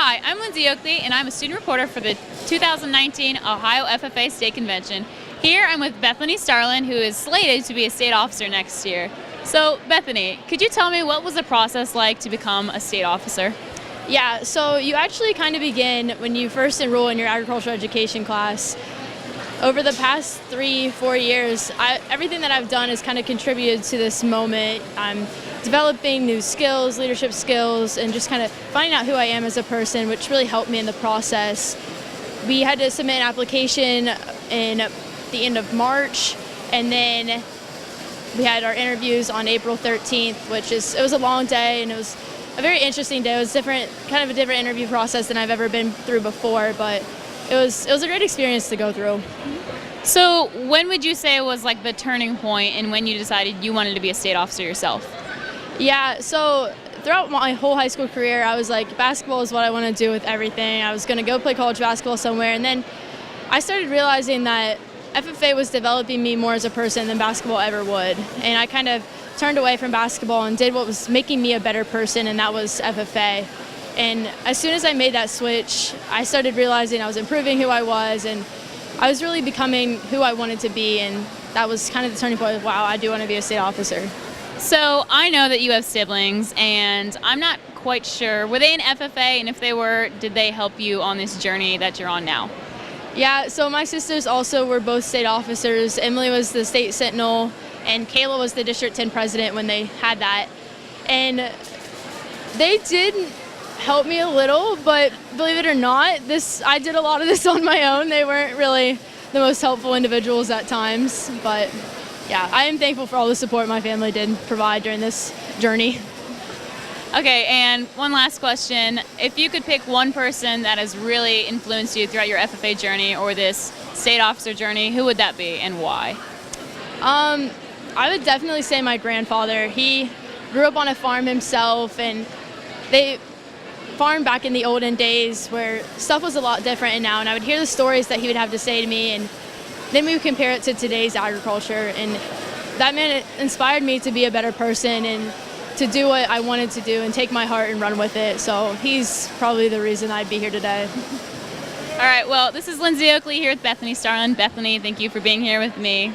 Hi, I'm Lindsey Okuley, and I'm a student reporter for the 2019 Ohio FFA State Convention. Here I'm with Bethany Starlin, who is slated to be a state officer next year. So, Bethany, could you tell me what was the process like to become a state officer? Yeah, so you actually kind of begin when you first enroll in your agricultural education class. Over the past 3-4 years, everything that I've done has kind of contributed to this moment. I'm developing new skills, leadership skills, and just kind of finding out who I am as a person, which really helped me in the process. We had to submit an application in the end of March, and then we had our interviews on April 13th, it was a long day, and it was a very interesting day. It was kind of a different interview process than I've ever been through before, but it was a great experience to go through. So when would you say was like the turning point and when you decided you wanted to be a state officer yourself? Yeah, so throughout my whole high school career, I was like, basketball is what I want to do with everything. I was going to go play college basketball somewhere, and then I started realizing that FFA was developing me more as a person than basketball ever would. And I kind of turned away from basketball and did what was making me a better person, and that was FFA. And as soon as I made that switch, I started realizing I was improving who I was, and I was really becoming who I wanted to be, and that was kind of the turning point of, wow, I do want to be a state officer. So I know that you have siblings, and I'm not quite sure, were they in FFA, and if they were, did they help you on this journey that you're on now? Yeah, so my sisters also were both state officers. Emily was the state sentinel, and Kayla was the District 10 president when they had that. And they did help me a little, but believe it or not, I did a lot of this on my own. They weren't really the most helpful individuals at times, but yeah, I am thankful for all the support my family did provide during this journey. Okay, and one last question. If you could pick one person that has really influenced you throughout your FFA journey or this state officer journey, who would that be and why? I would definitely say my grandfather. He grew up on a farm himself, and they farmed back in the olden days where stuff was a lot different and now, and I would hear the stories that he would have to say to me, and then we would compare it to today's agriculture, and that man inspired me to be a better person and to do what I wanted to do and take my heart and run with it. So he's probably the reason I'd be here today. All right, well, this is Lindsey Okuley here with Bethany Starlin. Bethany, thank you for being here with me.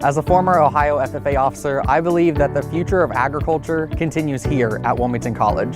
As a former Ohio FFA officer, I believe that the future of agriculture continues here at Wilmington College.